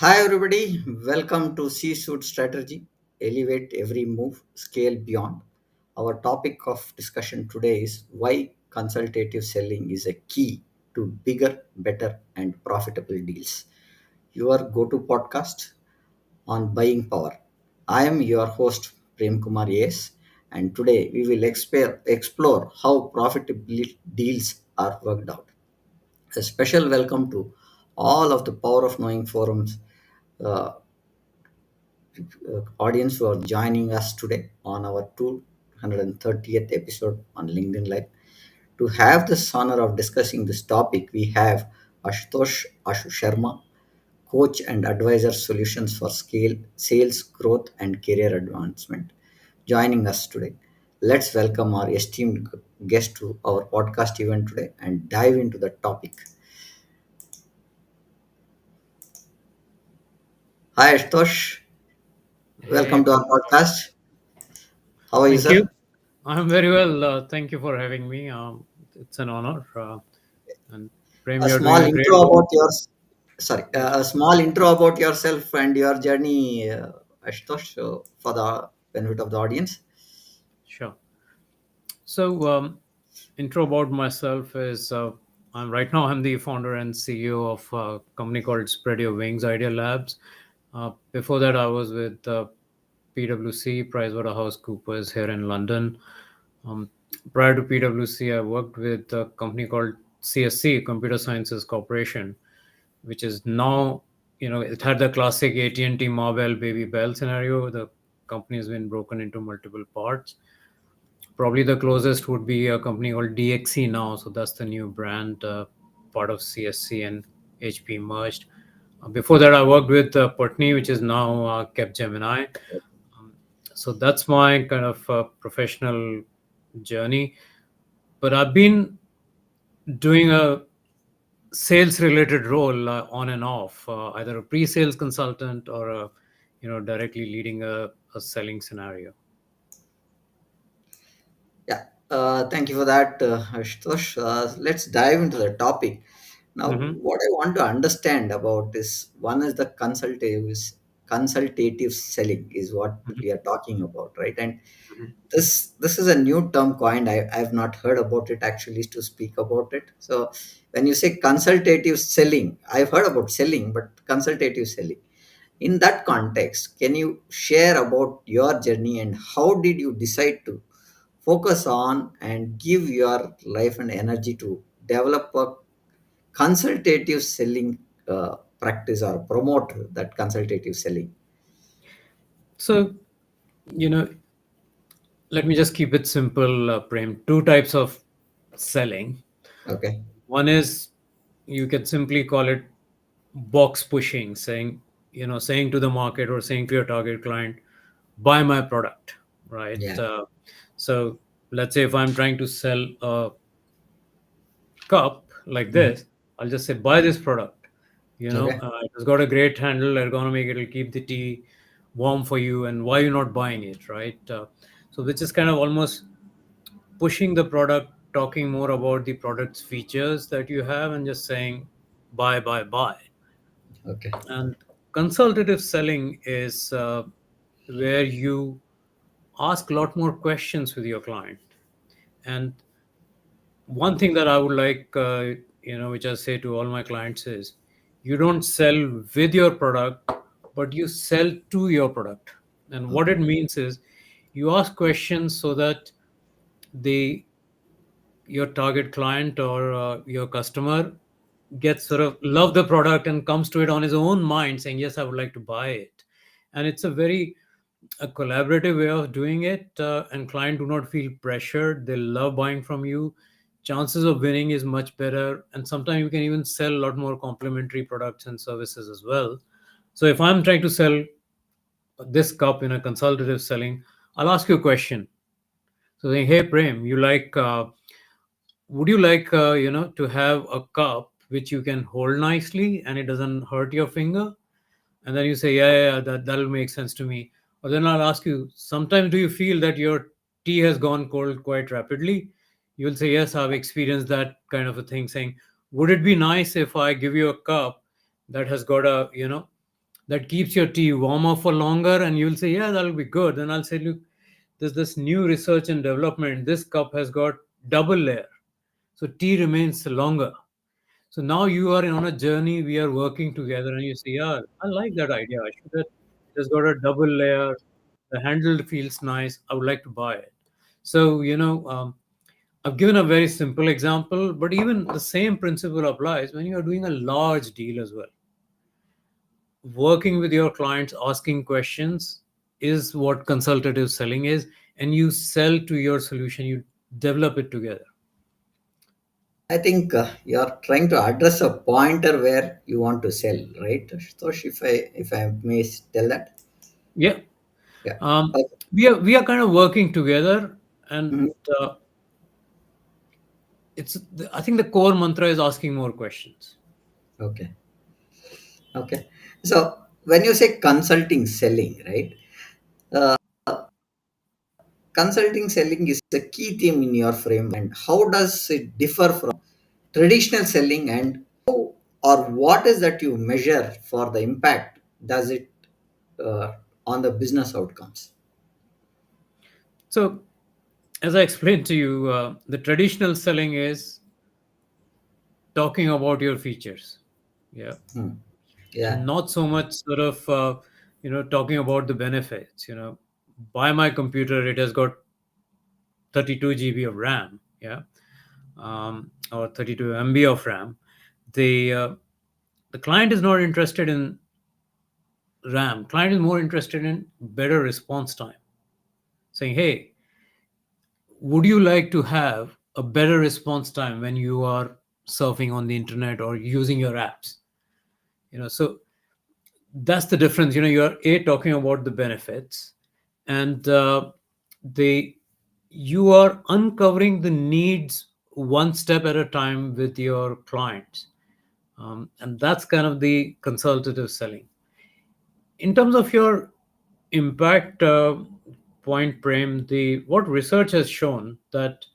Hi, everybody. Welcome to C-Suite Strategy. Elevate every move, scale beyond. Our topic of discussion today is why consultative selling is a key to bigger, better, and profitable deals. Your go to podcast on buying power. I am your host, Prem Kumar, yes, and today we will explore how profitable deals are worked out. A special welcome to all of the Power of Knowing forums uh, audience who are joining us today on our 230th episode on LinkedIn Live. To have this honor of discussing this topic, we have Ashu Sharma, coach and advisor solutions for scale, sales, growth, and career advancement, joining us today. Let's welcome our esteemed guest to our podcast event today and dive into the topic. Hi, Ashutosh. Hey, Welcome to our podcast. How are you, thank you. sir? I'm very well. Thank you for having me. It's an honor. And Prem, A you're small doing a great intro work. about yours. Sorry, Yes, a small intro about yourself and your journey, Ashutosh, for the benefit of the audience. sure. So, intro about myself is I'm the founder and CEO of a company called Spread Your Wings Idea Labs. Before that, I was with PwC, PricewaterhouseCoopers here in London. Um, Prior to PwC, I worked with a company called CSC, Computer Sciences Corporation, which is now, it had the classic AT&T Marvell Baby Bell scenario. The company has been broken into multiple parts. Probably the closest would be a company called DXC now. So that's the new brand, part of CSC and HP merged. Before that, I worked with Putney, which is now Capgemini. Um, so that's my kind of professional journey. But I've been doing a sales related role on and off, either a pre-sales consultant or directly leading a selling scenario. Yeah, thank you for that, Ashutosh. Let's dive into the topic. Now, Hmm. what I want to understand about this one is the consultative selling is what we are talking about, right? And this is a new term coined. I've not heard about it actually to speak about it. So when you say consultative selling, I've heard about selling, but consultative selling. In that context, can you share about your journey and how did you decide to focus on and give your life and energy to develop a consultative selling practice or promote that consultative selling? So, you know, let me just keep it simple, Prem. Two types of selling. Okay. One is, you can simply call it box pushing, saying to the market or saying to your target client, buy my product, right? Yeah. So let's say if I'm trying to sell a cup like Mhm. this, I'll just say, buy this product. Okay. It's got a great handle, ergonomic, it'll keep the tea warm for you, and why you not buying it, right? So which is kind of almost pushing the product, talking more about the product's features that you have, and just saying, buy, buy, buy. Okay. And consultative selling is where you ask a lot more questions with your client. And one thing that I would like, which I say to all my clients is, you don't sell with your product, but you sell to your product. And what Okay. it means is, you ask questions so that the your target client or your customer gets sort of love the product and comes to it on his own mind, saying, yes, I would like to buy it. And it's a very a collaborative way of doing it, and client do not feel pressured, they love buying from you. Chances of winning is much better, and sometimes you can even sell a lot more complementary products and services as well. So if I'm trying to sell this cup in a consultative selling, I'll ask you a question. So saying, hey Prem, would you like to have a cup which you can hold nicely and it doesn't hurt your finger? And then you say, yeah, that'll make sense to me. Or then I'll ask you, sometimes do you feel that your tea has gone cold quite rapidly? You'll say, yes, I've experienced that kind of a thing. Saying, would it be nice if I give you a cup that has got a that keeps your tea warmer for longer, and you'll say, yeah, that'll be good. And I'll say, look, there's this new research and development. This cup has got double layer, so tea remains longer. So now you are on a journey. We are working together, and you say, "Yeah, I like that idea. I should have just got a double layer. The handle feels nice. I would like to buy it." So I've given a very simple example, but even the same principle applies when you are doing a large deal as well. Working with your clients, asking questions is what consultative selling is, and you sell to your solution. You develop it together. I think you're trying to address a pointer where you want to sell, right? So if I may tell that, Yeah. yeah. Um, Okay. we are kind of working together, and Mhm. uh, I think the core mantra is asking more questions. Okay. Okay. So when you say consulting selling, right? Uh, Consulting selling is a key theme in your frame, and how does it differ from traditional selling, and how or what is that you measure for the impact does it uh, on the business outcomes? So, as I explained to you, the traditional selling is talking about your features, yeah, Hmm. Yeah. and not so much sort of talking about the benefits. Buy my computer; it has got 32 GB of RAM, yeah, or 32 MB of RAM. The client is not interested in RAM. Client is more interested in better response time. Saying, hey, would you like to have a better response time when you are surfing on the internet or using your apps? So that's the difference. You're talking about the benefits, and the you are uncovering the needs one step at a time with your clients, and that's kind of the consultative selling. In terms of your impact point, Prem, the what research has shown that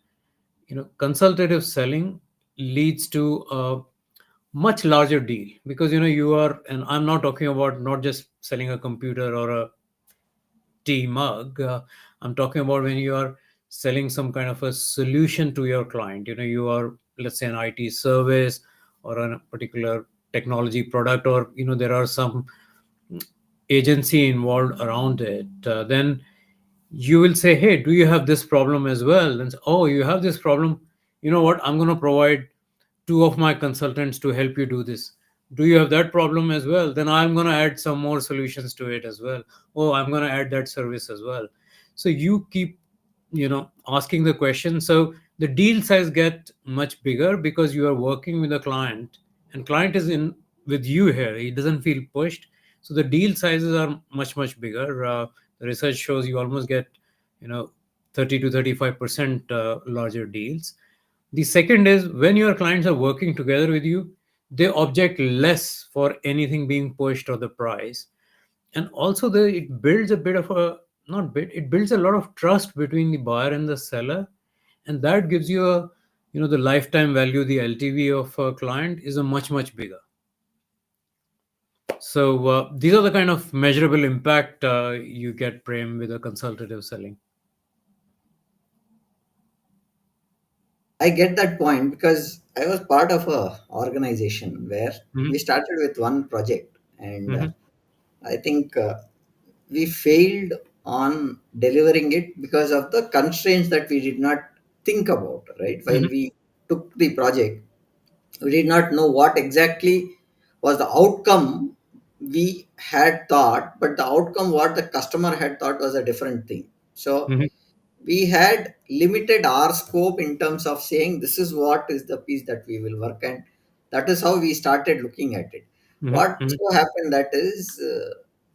consultative selling leads to a much larger deal, because you are, and I'm not talking about not just selling a computer or a tea mug. I'm talking about when you are selling some kind of a solution to your client. You are, let's say, an IT service or a particular technology product, or there are some agency involved around it. Then you will say, hey, do you have this problem as well? And say, oh, you have this problem. You know what, I'm going to provide two of my consultants to help you do this. Do you have that problem as well? Then I'm going to add some more solutions to it as well. Oh, I'm going to add that service as well. So you keep asking the question. So the deal size get much bigger because you are working with a client, and client is in with you here. He doesn't feel pushed. So the deal sizes are much bigger. The research shows you almost get you know 30 to 35% larger deals. The second is when your clients are working together with you, they object less for anything being pushed or the price. And also it builds a bit of a, not bit, it builds a lot of trust between the buyer and the seller, and that gives you a, the lifetime value, the LTV of a client is a much bigger. So these are the kind of measurable impact you get, Prem, with a consultative selling. I get that point because I was part of a organization where we Hmm. started with one project, and Hmm. I think we failed on delivering it because of the constraints that we did not think about. Right, while Hmm. we took the project, we did not know what exactly was the outcome we had thought, but the outcome what the customer had thought was a different thing. So Hmm. we had limited our scope in terms of saying this is what is the piece that we will work, and that is how we started looking at it. Hmm. What Hmm. so happened that is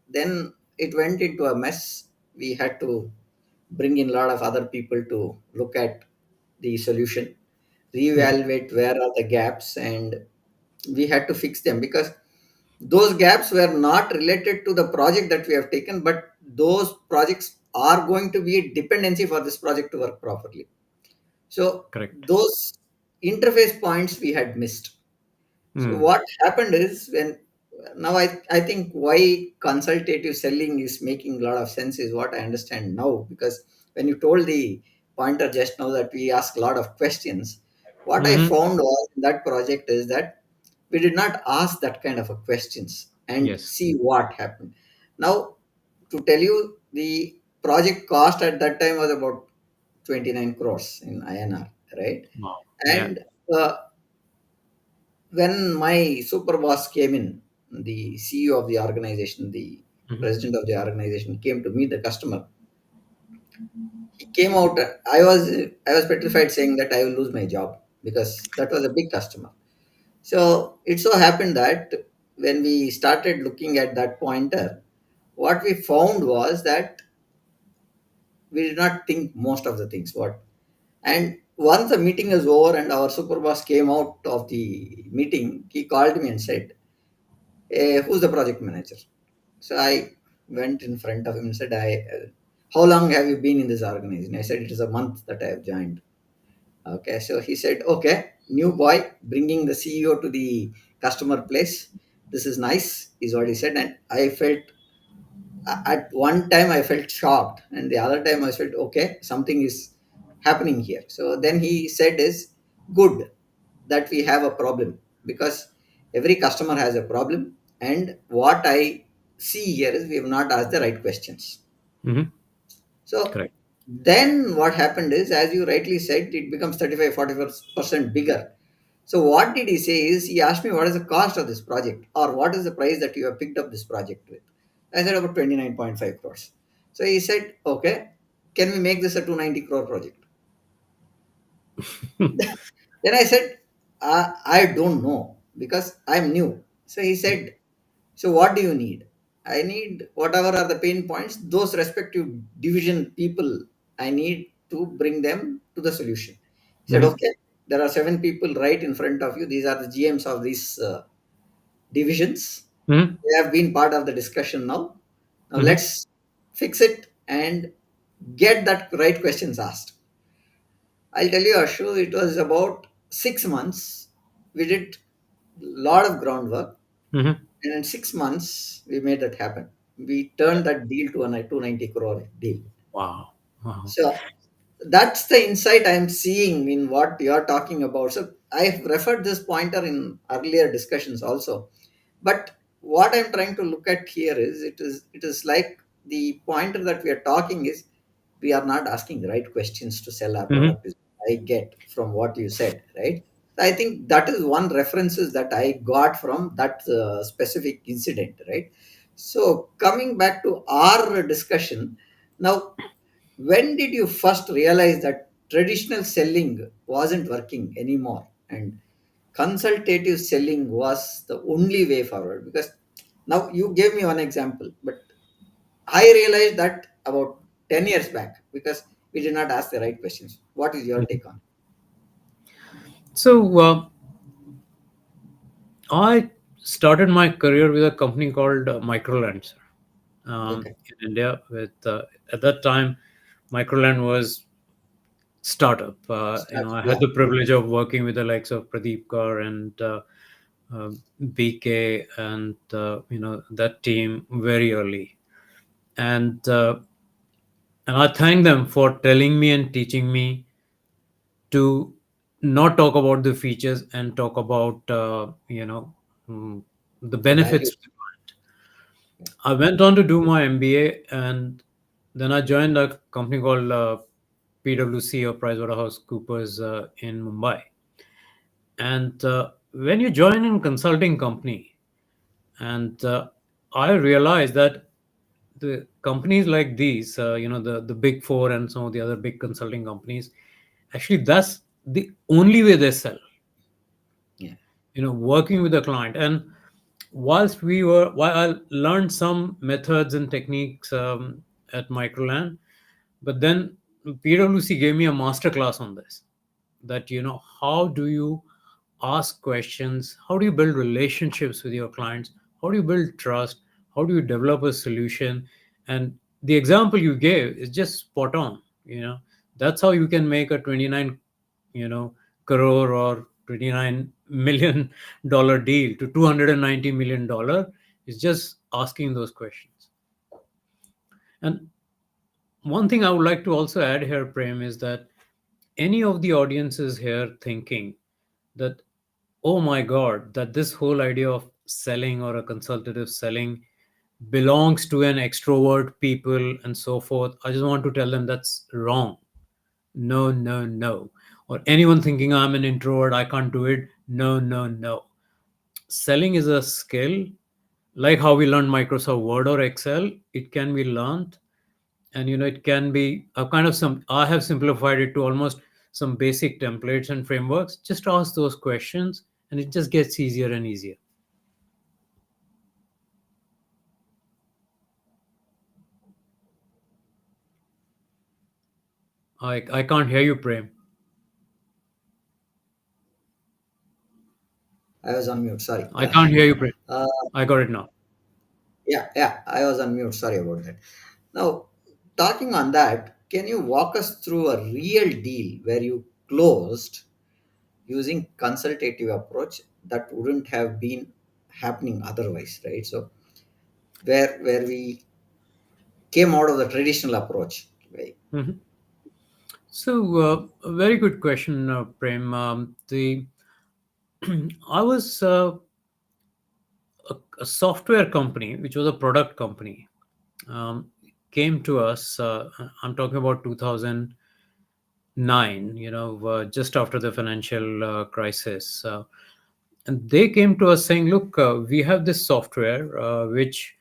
then it went into a mess. We had to bring in a lot of other people to look at the solution, Hmm. reevaluate where are the gaps, and we had to fix them because those gaps were not related to the project that we have taken, but those projects are going to be a dependency for this project to work properly. So Correct. those interface points we had missed. So Hmm. what happened is when Now I think why consultative selling is making a lot of sense is what I understand now, because when you told the pointer just now that we ask a lot of questions, what I Hmm. found was in that project is that we did not ask that kind of a questions and Yes. see what happened. Now, to tell you, the project cost at that time was about 29 crores in INR, right? Wow. Yeah. And uh, when my super boss came in, the CEO of the organization, the Hmm. president of the organization came to meet the customer. He came out. I was petrified, saying that I will lose my job because that was a big customer. So it so happened that when we started looking at that pointer, what we found was that we did not think most of the things. What and once the meeting is over and our super boss came out of the meeting, he called me and said, who's the project manager? So I went in front of him and said, how long have you been in this organization? I said, it is a month that I have joined. Okay, so he said, okay, new boy bringing the CEO to the customer place. This is nice, is what he said. And I felt, at one time, I felt shocked. And the other time, I felt, okay, something is happening here. So then he said, is good that we have a problem, because every customer has a problem. And what I see here is we have not asked the right questions. Hmm. So Correct. then what happened is, as you rightly said, it becomes 35-40% bigger. So what did he say is, he asked me what is the cost of this project, or what is the price that you have picked up this project with. I said about 29.5 crores. So he said, okay, can we make this a 290 crore project? Then I said, I don't know because I'm new. So he said, so what do you need? I need whatever are the pain points, those respective division people, I need to bring them to the solution. He said, Hmm. okay, there are 7 people right in front of you. These are the GMs of these divisions. Hmm. They have been part of the discussion now. Now Hmm. let's fix it and get that right questions asked. I'll tell you, Ashu, it was about 6 months. We did a lot of groundwork, Hmm. and in 6 months, we made that happen. We turned that deal to a 290 crore deal. Wow. Wow. So that's the insight I'm seeing in what you're talking about. So I've referred this pointer in earlier discussions also. But what I'm trying to look at here is, it is like the pointer that we are talking is, we are not asking the right questions to sell our Hmm. product, is what I get from what you said, right? I think that is one references that I got from that specific incident, right? So coming back to our discussion now, when did you first realize that traditional selling wasn't working anymore and consultative selling was the only way forward? Because now you gave me one example, but I realized that about 10 years back because we did not ask the right questions. What is your take on? So I started my career with a company called Microland, sir, Okay. in India. With at that time, Microland was startup. Start. I had Yeah. the privilege of working with the likes of Pradeep Kaur and uh, BK and that team very early, and and I thank them for telling me and teaching me to not talk about the features and talk about mm, the The value. benefits to the client. I went on to do my MBA, and then I joined a company called PwC or PricewaterhouseCoopers in Mumbai. And when you join in consulting company, and I realized that the companies like these, the big four and some of the other big consulting companies, actually that's the only way they sell. Yeah. Working with the client. And while I learned some methods and techniques at Microland, but then PwC gave me a master class on this, that how do you ask questions, how do you build relationships with your clients, how do you build trust, how do you develop a solution. And the example you gave is just spot on. That's how you can make a 29 you know crore or $29 million deal to $290 million is just asking those questions. And one thing I would like to also add here, Prem, is that any of the audiences here thinking that, oh my God, that this whole idea of selling or a consultative selling belongs to an extrovert people and so forth, I just want to tell them that's wrong. No, no, no. Or anyone thinking I'm an introvert, I can't do it. No, no, no. Selling is a skill, like how we learned Microsoft Word or Excel. It can be learned, and it can be a kind of some. I have simplified it to almost some basic templates and frameworks. Just ask those questions, and it just gets easier and easier. I can't hear you, Prem. I was on mute. Sorry. I can't hear you, Prem. Uh, I got it now. yeah, I was on mute. Sorry about that. Now, talking on that, can you walk us through a real deal where you closed using consultative approach that wouldn't have been happening otherwise, right? So, where we came out of the traditional approach, right? Mhm. So, a very good question, Prem. The I was a software company, which was a product company, um, came to us. I'm talking about 2009. Just after the financial crisis, and they came to us saying, "Look, we have this software which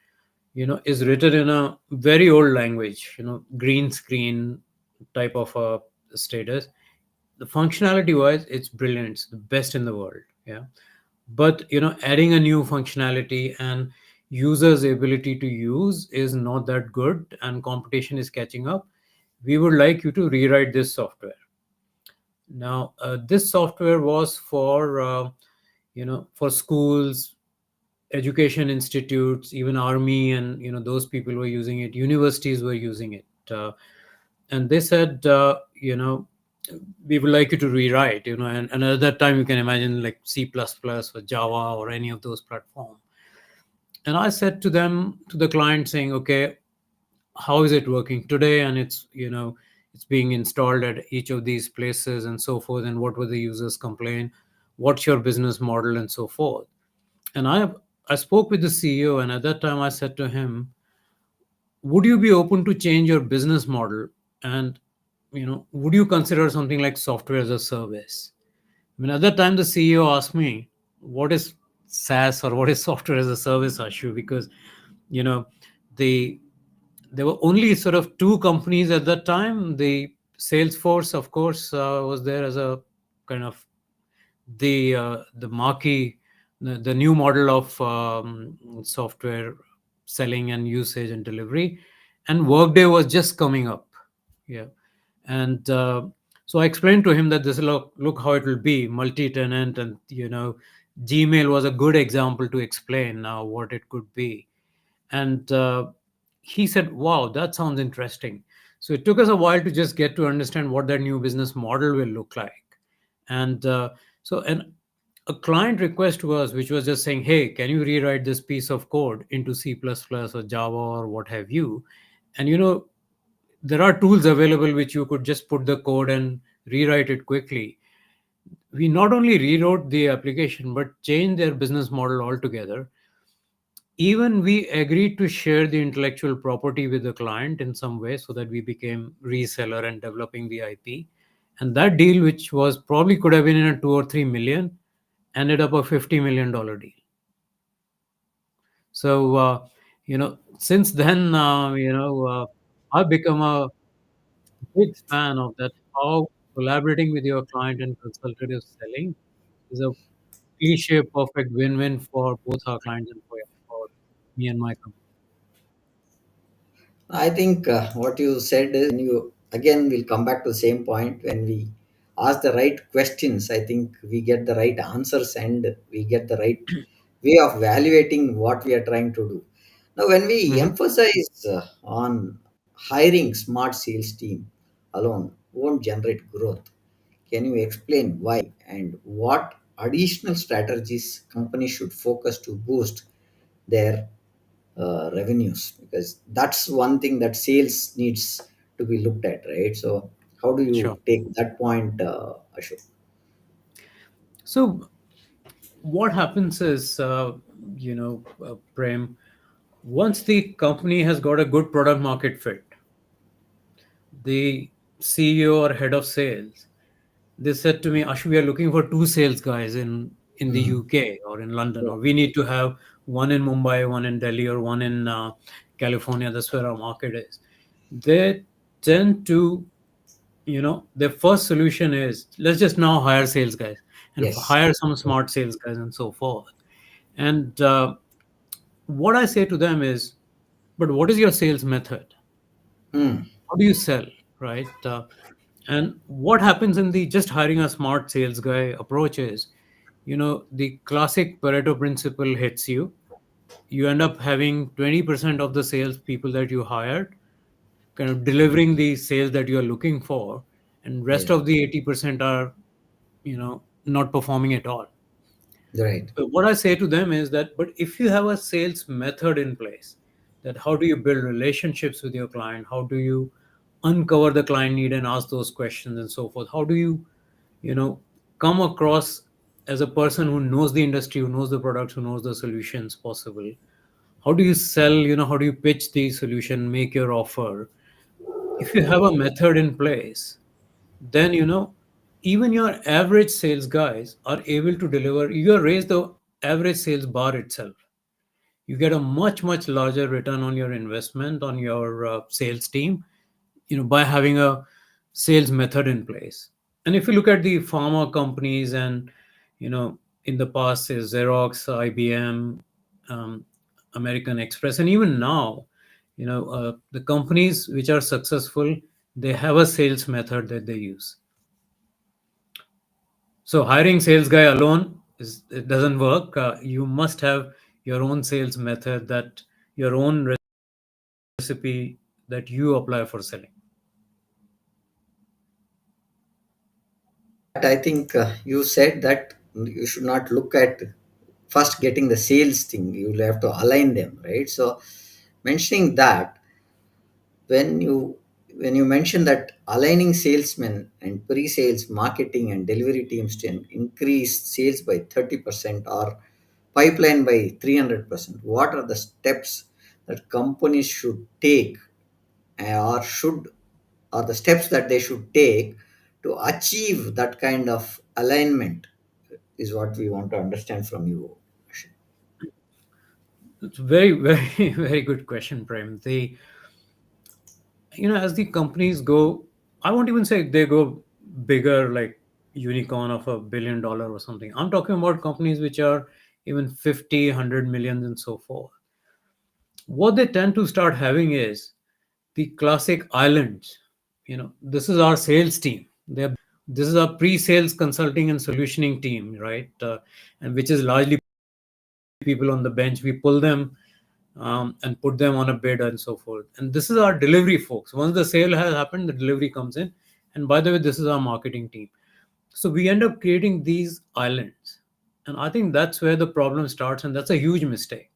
is written in a very old language. Green screen type of a status. The functionality wise, it's brilliant. It's the best in the world. Yeah, but adding a new functionality and users ability to use is not that good, and competition is catching up. We would like you to rewrite this software." Now, this software was for for schools, education institutes, even army, and those people were using it, universities were using it. And they said, we would like you to rewrite, and at that time you can imagine like C++ or Java or any of those platforms. And I said to them, to the client, saying, okay, how is it working today? And it's being installed at each of these places and so forth. And what were the users complain? What's your business model and so forth? And I spoke with the CEO, and at that time I said to him, would you be open to change your business model? And would you consider something like software as a service? I mean, at that time, the CEO asked me, "What is SaaS or what is software as a service, Ashu?" Because you know, the there were only sort of two companies at that time. The Salesforce, of course, was there as a kind of the marquee, the new model of software selling and usage and delivery, and Workday was just coming up. Yeah, and so I explained to him that this look how it will be multi-tenant, and Gmail was a good example to explain now what it could be. And he said, wow, that sounds interesting. So it took us a while to just get to understand what that new business model will look like. And so a client request to us, which was just saying, hey, can you rewrite this piece of code into C++ or Java or what have you? And there are tools available which you could just put the code and rewrite it quickly. We not only rewrote the application but changed their business model altogether. Even we agreed to share the intellectual property with the client in some way, so that we became reseller and developing the IP. And that deal, which was probably could have been in a 2 or 3 million, ended up a $50 million deal. So since then, I've become a big fan of that. How collaborating with your client and consultative selling is a cliche perfect win-win for both our clients and for me and my company. I think what you said is, when you again will come back to the same point, when we ask the right questions, I think we get the right answers and we get the right way of evaluating what we are trying to do. Now, when we Mhm. emphasize on hiring smart sales team alone won't generate growth, can you explain why and what additional strategies companies should focus to boost their revenues? Because that's one thing that sales needs to be looked at, right? So how do Sure. you take that point, Ashok? So what happens is, Prem, once the company has got a good product market fit, the CEO or head of sales, they said to me, Ashu, we are looking for two sales guys in the Mm. UK or in London, Yeah. or we need to have one in Mumbai, one in Delhi, or one in California. That's where our market is. They tend to, their first solution is, let's just now hire sales guys and Yes. hire some smart sales guys and so forth. And what I say to them is, but what is your sales method? Mm. How do you sell, right? And what happens in the just hiring a smart sales guy approach is, the classic Pareto principle hits you. You end up having 20% of the sales people that you hired kind of delivering the sales that you are looking for, and rest Yeah. of the 80% are, not performing at all. Right. What I say to them is that, but if you have a sales method in place, that how do you build relationships with your client? How do you uncover the client need and ask those questions and so forth? How do you, you know, come across as a person who knows the industry, who knows the products, who knows the solutions possible? How do you sell? How do you pitch the solution, make your offer? If you have a method in place, then even your average sales guys are able to deliver. You raise the average sales bar itself. You get a much larger return on your investment on your sales team, by having a sales method in place. And if you look at the pharma companies, and in the past is Xerox, IBM, um, American Express, and even now, the companies which are successful, they have a sales method that they use. So hiring sales guy alone it doesn't work. You must have your own sales method, that your own recipe that you apply for selling. But I think you said that you should not look at first getting the sales thing. You will have to align them, right? So mentioning that, when you mention that aligning salesmen and pre-sales, marketing, and delivery teams to increase sales by 30% or pipeline by 300%, what are the steps that companies should take, or the steps that they should take to achieve that kind of alignment, is what we want to understand from you. It's very, very, very good question, Prem. As the companies go, I won't even say they go bigger, like unicorn of $1 billion or something. I'm talking about companies which are even 50, 100 million and so forth. What they tend to start having is the classic islands. This is our sales team. This is our pre-sales consulting and solutioning team, right? And which is largely people on the bench. We pull them and put them on a bid and so forth. And this is our delivery folks. Once the sale has happened, the delivery comes in. And by the way, this is our marketing team. So we end up creating these islands. And I think that's where the problem starts. And that's a huge mistake.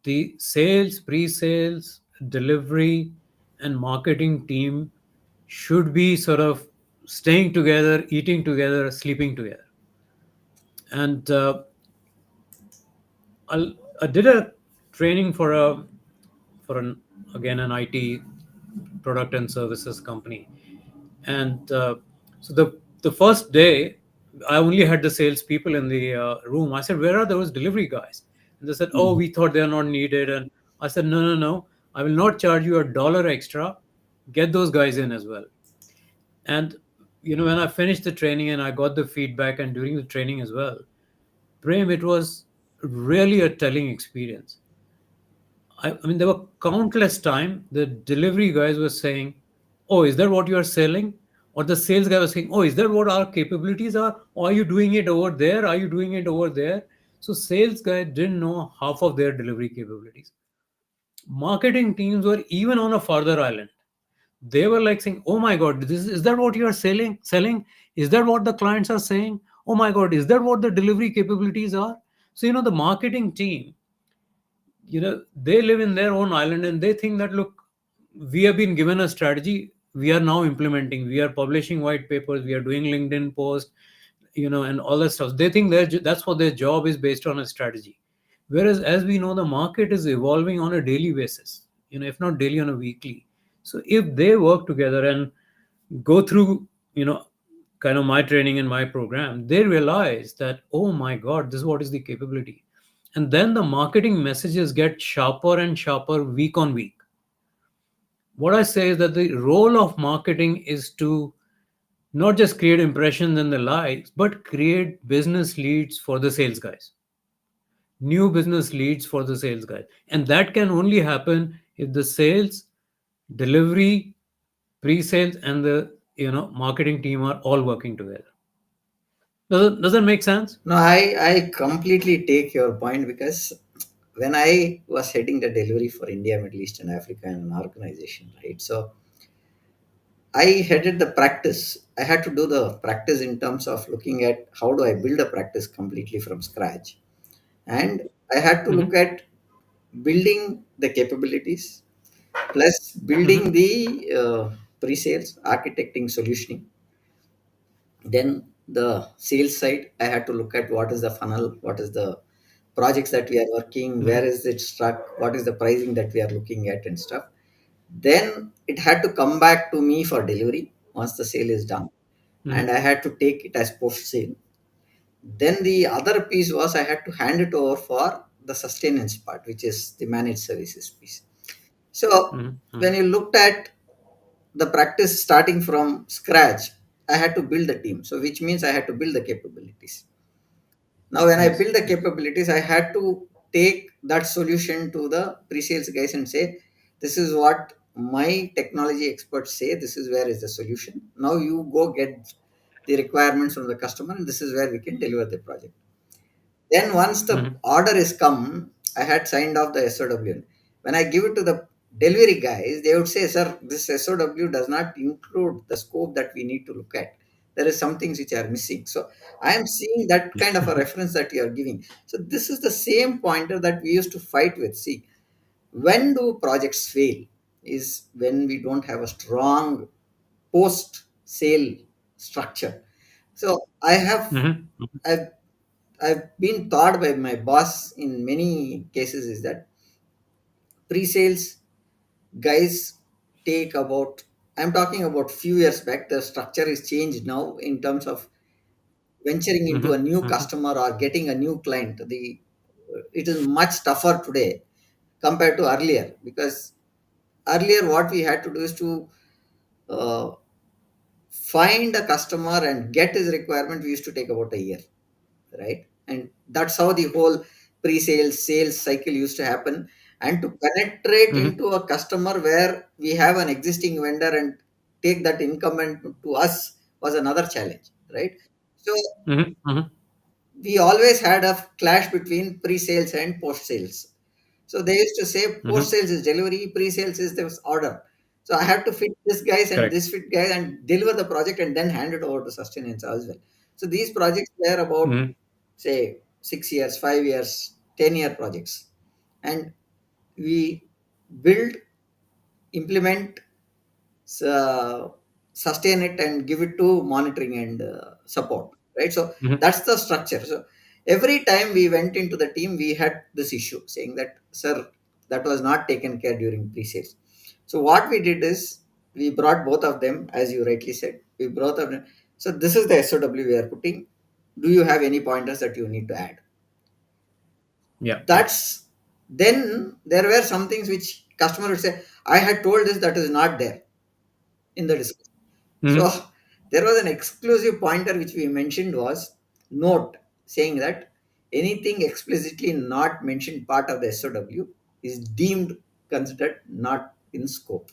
The sales, pre-sales, delivery, and marketing team should be sort of staying together, eating together, sleeping together. And I did a training for an again an IT product and services company, and so the first day I only had the salespeople in the room. I said, "Where are those delivery guys?" And they said, "Oh, Mhm. we thought they are not needed." And I said, "No, no, no. I will not charge you $1 extra. Get those guys in as well." And when I finished the training and I got the feedback, and during the training as well, Prem, it was really a telling experience. I mean, there were countless time the delivery guys were saying, "Oh, is that what you are selling?" Or the sales guy was saying, "Oh, is that what our capabilities are? Or are you doing it over there? Are you doing it over there?" So sales guy didn't know half of their delivery capabilities. Marketing teams were even on a farther island. They were like saying, "Oh my God, this is that what you are selling? Selling? Is that what the clients are saying? Oh my God, is that what the delivery capabilities are? So, the marketing team, they live in their own island and they think that, look, we have been given a strategy, we are now implementing, we are publishing white papers, we are doing LinkedIn posts, and all that stuff. They think that's what their job is, based on a strategy. Whereas, as we know, the market is evolving on a daily basis, if not daily, on a weekly. So if they work together and go through, kind of my training and my program, they realize that, oh my God, this is what is the capability. And then the marketing messages get sharper and sharper week on week. What I say is that the role of marketing is to not just create impressions and the likes, but create business leads for the sales guys, new business leads for the sales guys. And that can only happen if the sales, delivery, pre-sales, and the marketing team are all working together. Does that make sense? No, I completely take your point because when I was heading the delivery for India, Middle East, and Africa in an organization, right? So I headed the practice. I had to do the practice in terms of looking at how do I build a practice completely from scratch. And I had to look Mm-hmm. at building the capabilities plus Mm-hmm. building the pre-sales, architecting, solutioning. Then the sales side, I had to look at what is the funnel, what is the projects that we are working, Mm-hmm. where is it struck, what is the pricing that we are looking at and stuff. Then it had to come back to me for delivery once the sale is done, Mm-hmm. and I had to take it as post sale. Then the other piece was I had to hand it over for the sustenance part, which is the managed services piece. So Mm-hmm. when you looked at the practice starting from scratch, I had to build the team. So which means I had to build the capabilities. Now, when I Yes. build the Yes. capabilities, I had to take that solution to the pre-sales guys and say, "This is what my technology experts say. This is where is the solution. Now you go get the requirements from the customer, and this is where we can deliver the project." Then once the Mm-hmm. order is come, I had signed off the SOW. When I give it to the delivery guys, they would say, "Sir, this SOW does not include the scope that we need to look at. There is some things which are missing." So I am seeing that kind of a reference that you are giving. So this is the same pointer that we used to fight with. See, when do projects fail? Is when we don't have a strong post sale structure. So Mm-hmm. I've I've been taught by my boss in many cases is that pre-sales guys take about, I'm talking about few years back, the structure is changed now in terms of venturing into a new Mm-hmm. customer or getting a new client. The it is much tougher today compared to earlier, because earlier what we had to do is to uh, find a customer and get his requirement. We used to take about a year, right? And that's how the whole pre-sales sales cycle used to happen. And to penetrate Mm-hmm. into a customer where we have an existing vendor and take that incumbent to us was another challenge, right? So Mm-hmm. Mm-hmm. we always had a clash between pre-sales and post-sales. So they used to say Mm-hmm. post-sales is delivery, pre-sales is the order. So I have to fit this guys and Correct. this fit guys and deliver the project and then hand it over to sustenance as well. So these projects were about, Mm-hmm. say, 6 years, 5 years, 10-year projects. And we build, implement, uh, sustain it and give it to monitoring and support, right? So Mm-hmm. that's the structure. So every time we went into the team, we had this issue saying that, "Sir, that was not taken care during pre-sales." So what we did is we brought both of them, as you rightly said, we brought them. So this is the SOW we are putting. Do you have any pointers that you need to add? Yeah. Yeah. That's, then there were some things which customer would say, "I had told this, that is not there in the discussion." So Mm-hmm. there was an exclusive pointer which we mentioned was note, saying that anything explicitly not mentioned part of the SOW is deemed considered not in scope.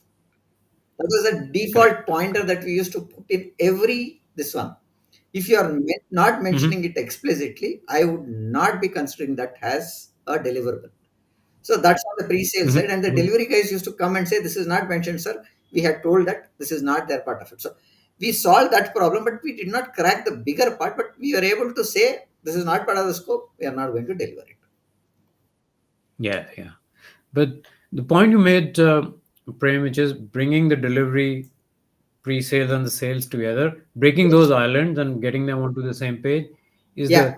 That was a default Correct. pointer that we used to put in every this one. If you are not Mm-hmm. mentioning it explicitly, I would not be considering that as a deliverable. So that's on the pre-sale side. And the Mm-hmm. delivery guys used to come and say, "This is not mentioned, sir. We had told that this is not their part of it." So We solved that problem, but we did not crack the bigger part. But we were able to say this is not part of the scope. We are not going to deliver it. Yeah, yeah. But the point you made, Prem, which is bringing the delivery, pre-sales, and the sales together, breaking those Yes. islands and getting them onto the same page, is Yeah.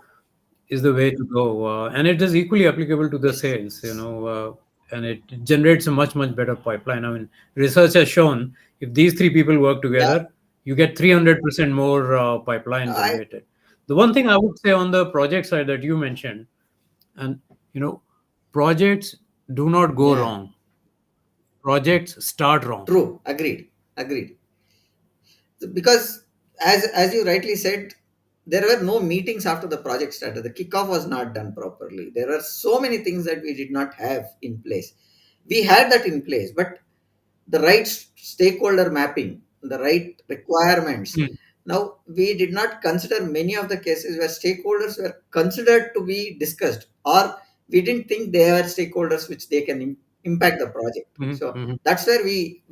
the way to go. And it is equally applicable to the Yes. sales. And it generates a much better pipeline. I mean, research has shown if these three people work Yeah. together, you get 300% more pipeline I. generated. The one thing I would say on the project side that you mentioned, and you know, projects do not go Yeah. wrong. Projects start wrong. True. Agreed. Agreed. Because as you rightly said, there were no meetings after the project started. The kickoff was not done properly. There are so many things that we did not have in place. We had that in place, but the right stakeholder mapping, the right requirements. Mm, Now, we did not consider many of the cases where stakeholders were considered to be discussed, or we didn't think they are stakeholders which they can impact the project. mhm, So mhm, that's where we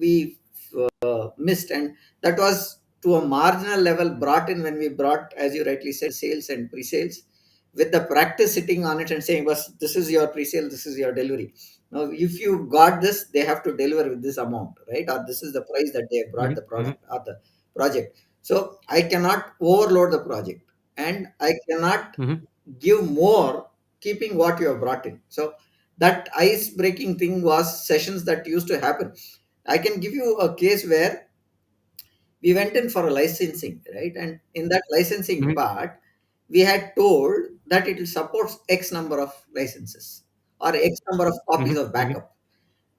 missed, and that was to a marginal level brought in when we brought, as you rightly said, sales and pre-sales, with the practice sitting on it and saying, "Was this is your pre-sale, this is your delivery." Now, if you got this, they have to deliver with this amount, right? Or this is the price that they have brought mhm, the mhm, product or the project. So I cannot overload the project, and I cannot mhm, give more keeping what you have brought in. So that ice breaking thing was sessions that used to happen. I can give you a case where we went in for a licensing, right? And in that licensing mhm, part, we had told that it will support X number of licenses or X number of copies mhm, of mhm, backup.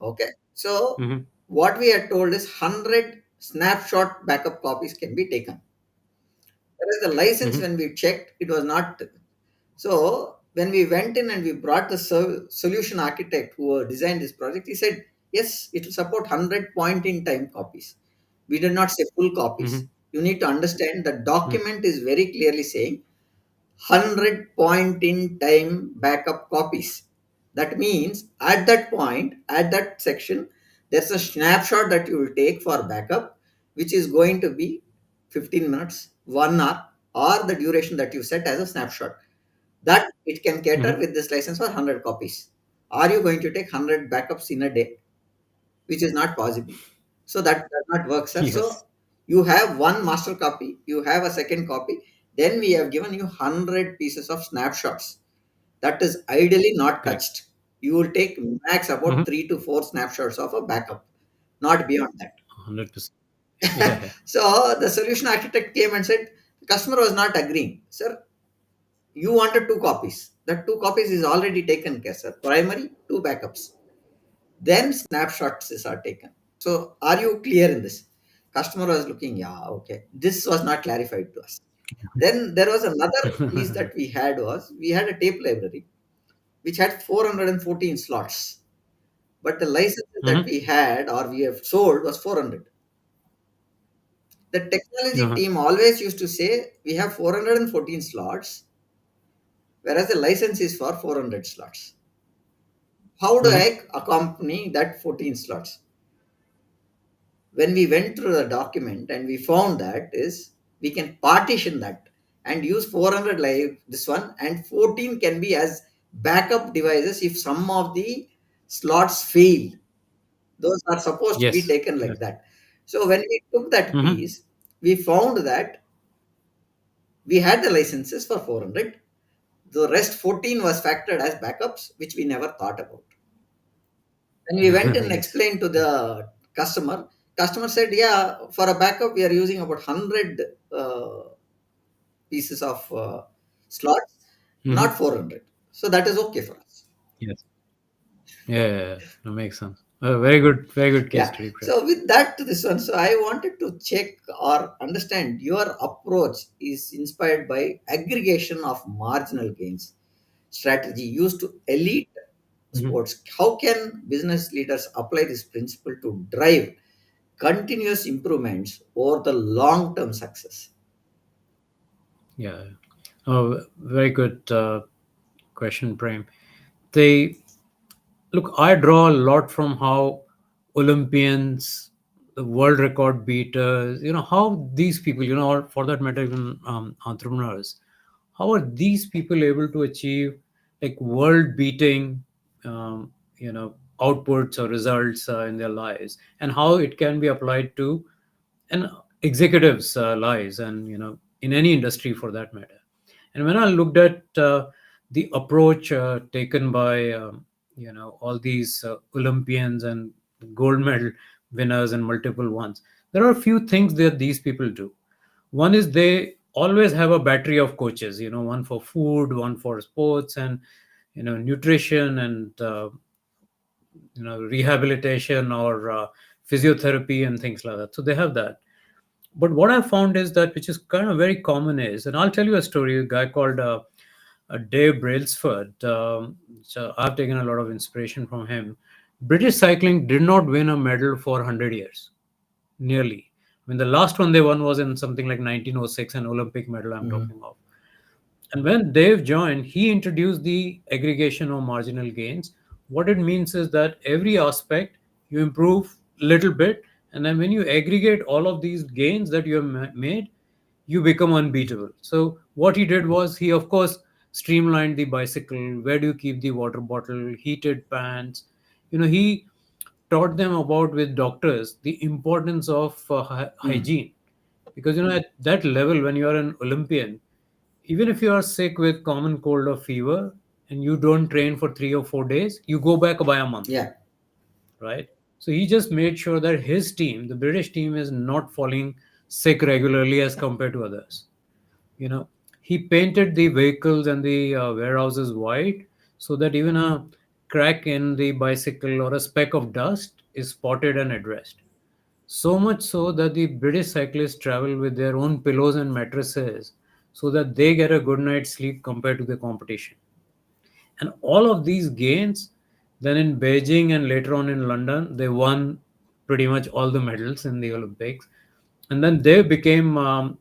Okay. So mhm, what we had told is 100 snapshot backup copies can be taken. Whereas the license, mhm, when we checked, it was not. So when we went in and we brought the solution architect who designed this project, he said, yes, it will support 100 point in time copies. We did not say full copies. mhm, You need to understand the mhm, document is very clearly saying 100 point in time backup copies. That means at that point, at that section, there's a snapshot that you will take for backup, which is going to be 15 minutes, 1 hour, or the duration that you set as a snapshot. That it can cater mhm. with this license for 100 copies. Are you going to take 100 backups in a day? Which is not possible. So that does not work, sir. Yes, So you have one master copy, you have a second copy, then we have given you 100 pieces of snapshots. That is ideally not correct. touched. You will take max about Mhm. 3 to 4 snapshots of a backup, not beyond that. 100%. Yeah, yeah. So the solution architect came and said, the customer was not agreeing. Sir, you wanted 2 copies. That 2 copies is already taken care, sir. Primary, 2 backups. Then snapshots are taken. So are you clear in this? Customer was looking, yeah, okay. This was not clarified to us. Then there was another piece that we had was we had a tape library which had 414 slots. But the licenses that Mhm, we had or we have sold was 400. The technology uh-huh, team always used to say we have 414 slots, whereas the license is for 400 slots. How do mhm, I accompany that 14 slots? When we went through the document and we found that is we can partition that and use 400 live this one, and 14 can be as backup devices if some of the slots fail. Those are supposed to be yes, taken yes. like that. So when we took that Mhm, piece, we found that we had the licenses for 400. The rest 14 was factored as backups, which we never thought about. When we went and yes. explained to the customer said, yeah, for a backup, we are using about 100 pieces of slots, Mhm, not 400. So that is okay for us. yes. Yeah, yeah, yeah. That makes sense. Very good case Yeah. study, Prem. So with that, this one, so I wanted to check or understand your approach is inspired by aggregation of marginal gains strategy used to elite Mhm. sports. How can business leaders apply this principle to drive continuous improvements over the long term success? Yeah. Oh, very good question, Prem. They look. I draw a lot from how Olympians the world record beaters, how these people, or for that matter, even entrepreneurs, how are these people able to achieve like world beating, um, outputs or results in their lives, and how it can be applied to an executives' lives, and in any industry for that matter. And when I looked at the approach taken by all these Olympians and gold medal winners and multiple ones, there are a few things that these people do. One is they always have a battery of coaches. One for food, one for sports, and nutrition, and rehabilitation, or physiotherapy and things like that. So they have that. But what I found is that, which is kind of very common, is, and I'll tell you a story. A guy called Dave Brailsford. So I've taken a lot of inspiration from him. British cycling did not win a medal for 100 years, nearly. I mean, the last one they won was in something like 1906, an Olympic medal I'm Mhm. talking of. And when Dave joined, he introduced the aggregation of marginal gains. What it means is that every aspect you improve a little bit, and then when you aggregate all of these gains that you have made, you become unbeatable. So what he did was, he of course streamlined the bicycle. Where do you keep the water bottle? Heated pants. He taught them about, with doctors, the importance of Mm. hygiene, because at that level, when you are an Olympian, even if you are sick with common cold or fever and you don't train for 3 or 4 days, you go back by a month, Yeah. right? So he just made sure that his team, the British team, is not falling sick regularly as compared to others. You know, he painted the vehicles and the warehouses white, so that even a crack in the bicycle or a speck of dust is spotted and addressed. So much so that the British cyclists travel with their own pillows and mattresses, so that they get a good night's sleep compared to the competition. And all of these gains, then in Beijing and later on in London, they won pretty much all the medals in the Olympics. And then they became, a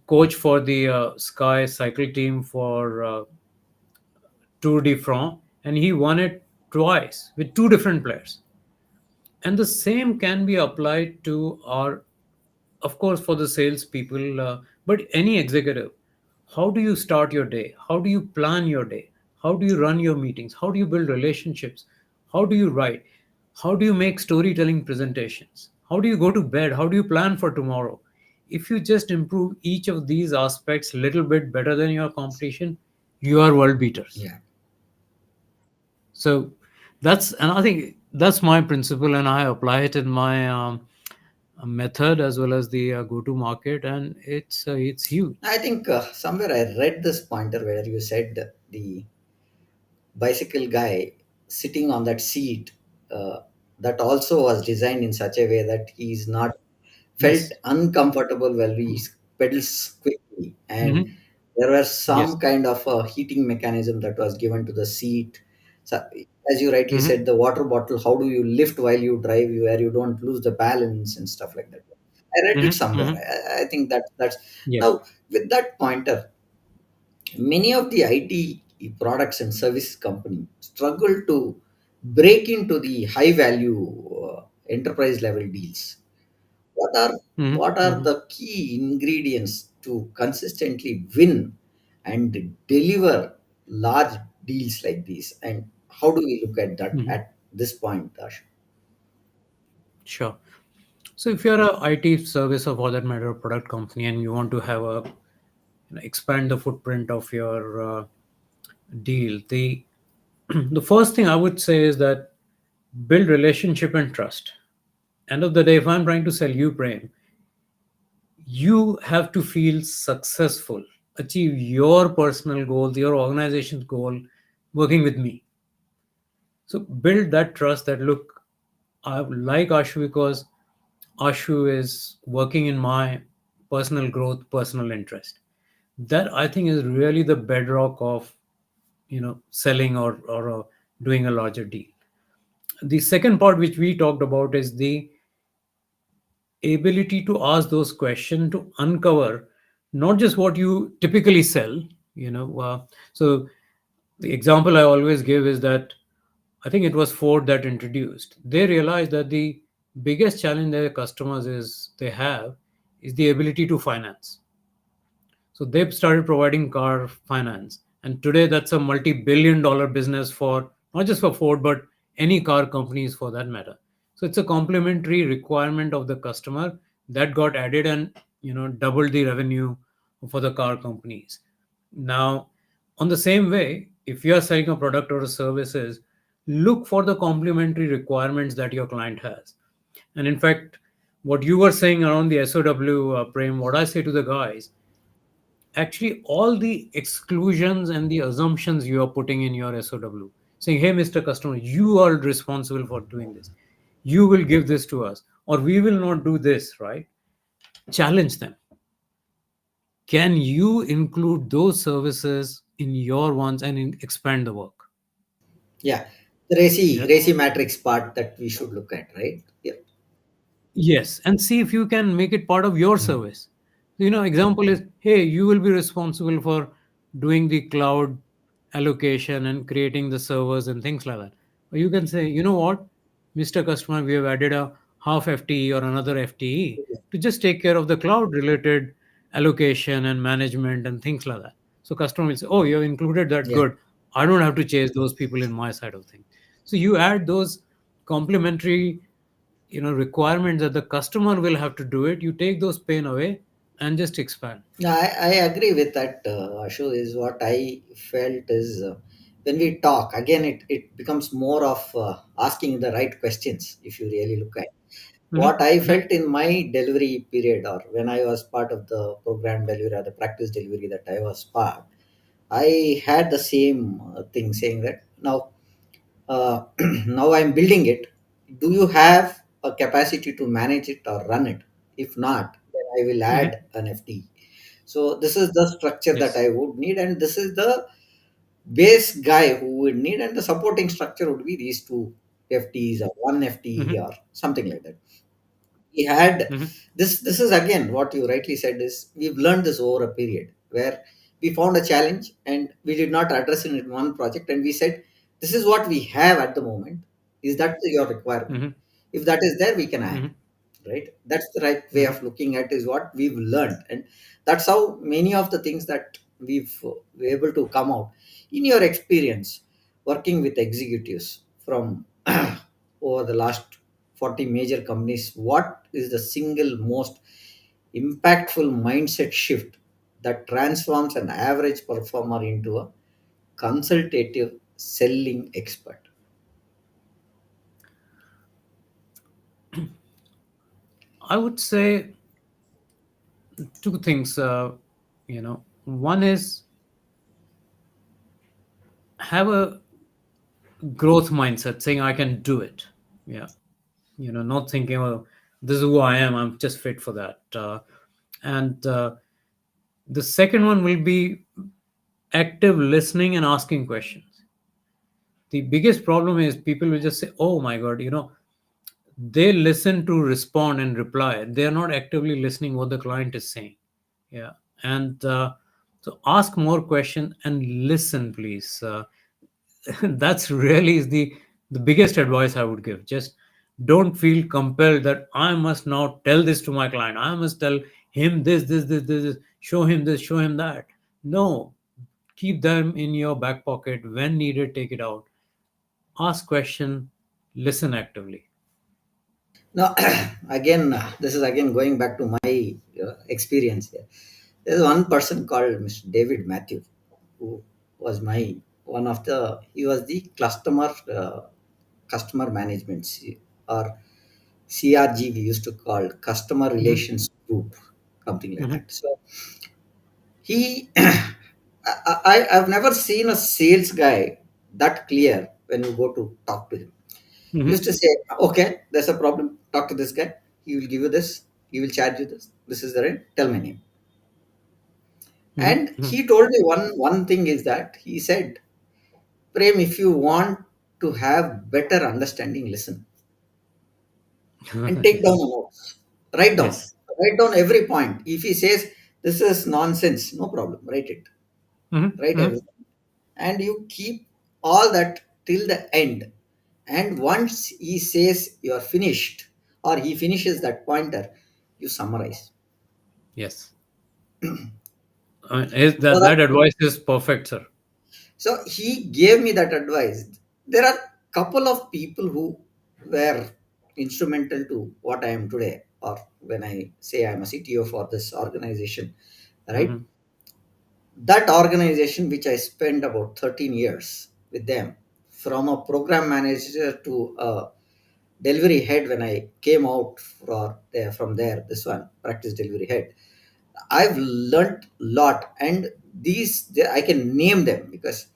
coach for the Sky cycle team for Tour de France, and he won it twice with two different players. And the same can be applied to our, of course, for the salespeople, but any executive. How do you start your day? How do you plan your day? How do you run your meetings? How do you build relationships? How do you write? How do you make storytelling presentations? How do you go to bed? How do you plan for tomorrow? If you just improve each of these aspects a little bit better than your competition, you are world beaters. Yeah. So and I think that's my principle, and I apply it in my method as well as the go-to market, and it's huge. I think somewhere I read this pointer where you said the bicycle guy sitting on that seat, uh, that also was designed in such a way that he's not felt Yes. uncomfortable while he pedals quickly, and Mm-hmm. there was Yes. some kind of a heating mechanism that was given to the seat. So, as you rightly Mm-hmm. said, the water bottle, how do you lift while you drive, where you don't lose the balance and stuff like that. I read it Mm-hmm. somewhere. Mm-hmm. I think that's Yes. now with that pointer. Many of the IT products and services company struggle to break into the high value enterprise level deals. What are Mm-hmm. what are Mm-hmm. the key ingredients to consistently win and deliver large deals like these? And how do we look at that Mm-hmm. at this point, Ashu? Sure. So if you're a IT service, or for that matter, a product company, and you want to have expand the footprint of your deal, the first thing I would say is that build relationship and trust. End of the day, if I'm trying to sell you, Prem, you have to feel successful, achieve your personal goals, your organization's goal, working with me. So build that trust, that look, I like Ashu because Ashu is working in my personal growth, personal interest. That I think is really the bedrock of selling, or doing a larger deal. The second part which we talked about is the ability to ask those questions to uncover not just what you typically sell. So the example I always give is that I think it was Ford that introduced. They realized that the biggest challenge their customers is they have is the ability to finance. So they've started providing car finance, and today that's a multi-billion-dollar business for not just for Ford but any car companies for that matter. So it's a complementary requirement of the customer that got added and doubled the revenue for the car companies. Now, on the same way, if you are selling a product or a services, look for the complementary requirements that your client has. And in fact, what you were saying around the SOW, Prem, what I say to the guys, actually all the exclusions and the assumptions you are putting in your SOW, saying, hey, Mr. Customer, you are responsible for doing this. You will give this to us, or we will not do this, right? Challenge them. Can you include those services in your ones and expand the work? Yeah, the racy Yeah. racy matrix part that we should look at, right? Yeah. Yes, and see if you can make it part of your service. Example is, hey, you will be responsible for doing the cloud allocation and creating the servers and things like that. Or you can say, you know what, Mr. Customer, we have added a half FTE or another FTE to just take care of the cloud related allocation and management and things like that. So customer will say, oh, you have included that, Yeah. good. I don't have to chase those people in my side of things. So you add those complementary requirements that the customer will have to do it. You take those pain away and just expand. Yeah, I agree with that, Ashu, is what I felt is when we talk, again, it becomes more of asking the right questions if you really look at. What Hmm. I Hmm. felt in my delivery period, or when I was part of the program delivery or the practice delivery that I was part, I had the same thing saying that now, now I'm building it. Do you have a capacity to manage it or run it? If not, then I will Hmm. add an FT. So this is the structure that Yes. I would need, and this is the base guy who would need, and the supporting structure would be these two FTs or one FTE Hmm. or something like that. We had Hmm. this is again what you rightly said is we've learned this over a period where we found a challenge and we did not address it in one project, and we said this is what we have at the moment. Is that your requirement? Hmm. If that is there, we can add, Hmm. right? That's the right way Hmm. of looking at is what we've learned, and that's how many of the things that we're able to come out in your experience working with executives from over the last 40 major companies. What is the single most impactful mindset shift that transforms an average performer into a consultative selling expert? I would say two things. One is have a growth mindset, saying I can do it. Yeah. Not thinking, oh, this is who I am. I'm just fit for that. And the second one will be active listening and asking questions. The biggest problem is people will just say, oh my God, they listen to respond and reply. They are not actively listening what the client is saying. Yeah. And so ask more questions and listen, please. That's really is the biggest advice I would give. Just don't feel compelled that I must now tell this to my client. I must tell him this, show him this, show him that. No, keep them in your back pocket. When needed, take it out. Ask question, listen actively. Now, again, this is again going back to my experience here. There's one person called Mr. David Matthew, who was my one of the. He was the customer management or CRG we used to call customer Hmm. relations group, something like Hmm. that. So he, I've never seen a sales guy that clear when you go to talk to him. He used Hmm. to say, okay, there's a problem. Talk to this guy. He will give you this. He will charge you this. This is the rent. Tell my name. And Hmm. he told me one thing is that he said, Prem, if you want to have better understanding, listen and take down Yes. the notes. Write down. Yes. Write down every point. If he says this is nonsense, no problem. Write it. Hmm. Write Hmm. everything. And you keep all that till the end. And once he says you're finished, or he finishes that pointer, you summarize. Yes. So That advice is perfect, sir. So he gave me that advice. There are couple of people who were instrumental to what I am today, or when I say I'm a CTO for this organization, right? Hmm. That organization, which I spent about 13 years with them, from a program manager to a delivery head when I came out from there, this one, practice delivery head. I've learned a lot, and I can name them because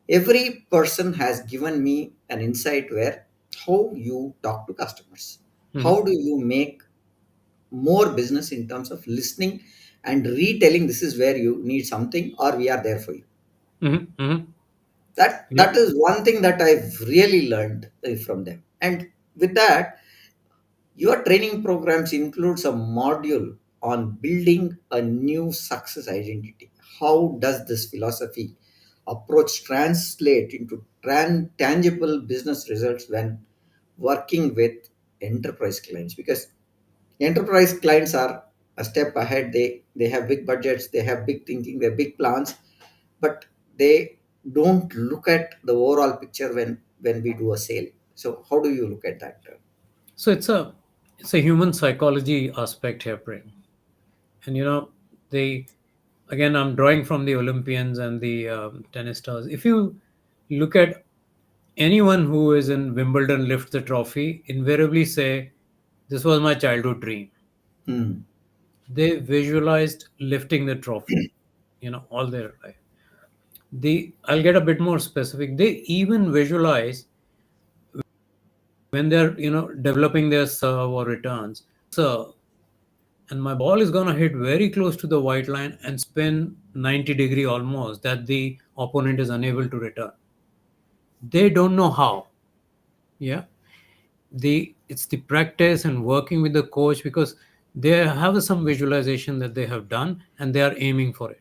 every person has given me an insight where how you talk to customers, Hmm. how do you make more business in terms of listening and retelling this is where you need something or we are there for you. Hmm. Hmm. Yeah. That is one thing that I've really learned from them. And with that, your training programs includes a module on building a new success identity. How does this philosophy approach translate into tangible business results when working with enterprise clients? Because enterprise clients are a step ahead. They have big budgets, they have big thinking, they have big plans, but they don't look at the overall picture when we do a sale. So how do you look at that? So it's a human psychology aspect here, Prem. And they again, I'm drawing from the Olympians and the tennis stars. If you look at anyone who is in Wimbledon lift the trophy, invariably say, "This was my childhood dream." Hmm. They visualized lifting the trophy, all their life. I'll get a bit more specific. They even visualize when they're developing their serve or returns. Serve, and my ball is going to hit very close to the white line and spin 90-degree almost that the opponent is unable to return. They don't know how. Yeah, it's the practice and working with the coach because they have some visualization that they have done and they are aiming for it.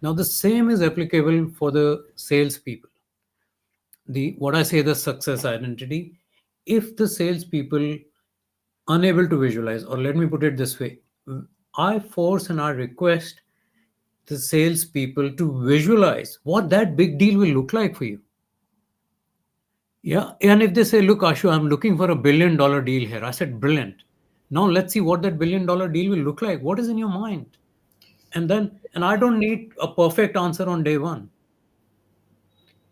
Now the same is applicable for the salespeople. The what I say, the success identity. If the salespeople unable to visualize, or let me put it this way, I force and I request the salespeople to visualize what that big deal will look like for you. Yeah. And if they say, "Look, Ashu, I'm looking for $1 billion deal here," I said, "Brilliant. Now let's see what that $1 billion deal will look like. What is in your mind?" And I don't need a perfect answer on day one.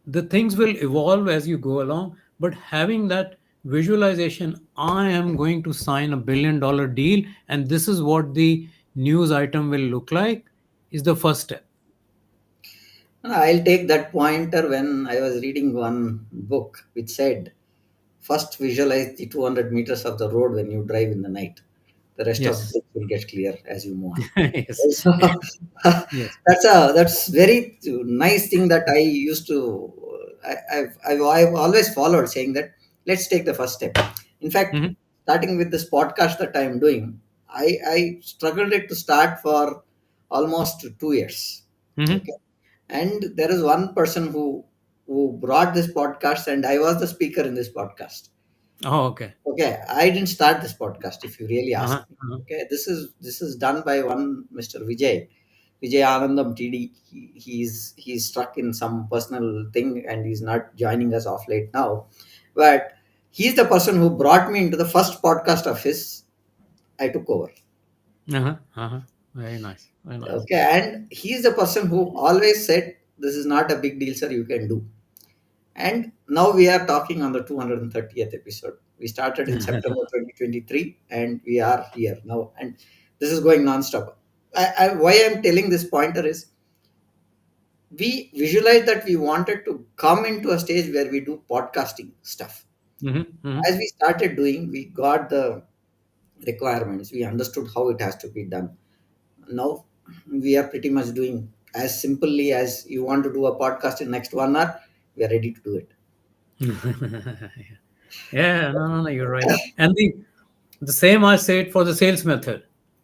The things will evolve as you go along, but having that visualization, I am going to sign $1 billion deal, and this is what the news item will look like, is the first step. I'll take that pointer when I was reading one book which said, first visualize the 200 meters of the road when you drive in the night. The rest of the Yes. book will get clear as you move on. Yes. So, Yes. that's very nice thing that I used to. I've always followed saying that let's take the first step. In fact, Hmm. starting with this podcast that I'm doing, I struggled it to start for almost 2 years. Hmm. Okay, and there is one person who brought this podcast, and I was the speaker in this podcast. Oh, okay. Okay, I didn't start this podcast. If you really ask Uh-huh. me, Uh-huh. okay, this is done by one Mr. Vijay Anandam TD. He's stuck in some personal thing and he's not joining us off late now, but he's the person who brought me into the first podcast of his. I took over. Uh-huh. Uh-huh. Very nice. Very nice. Okay, and he's the person who always said, "This is not a big deal, sir. You can do." And now we are talking on the 230th episode. We started in September 2023 and we are here now. And this is going non-stop. Why I'm telling this pointer is we visualize that we wanted to come into a stage where we do podcasting stuff. Hmm. Hmm. As we started doing, we got the requirements. We understood how it has to be done. Now we are pretty much doing as simply as you want to do a podcast in next 1 hour, we are ready to do it. Yeah, no, no, no, you're right. And the same I said for the sales method.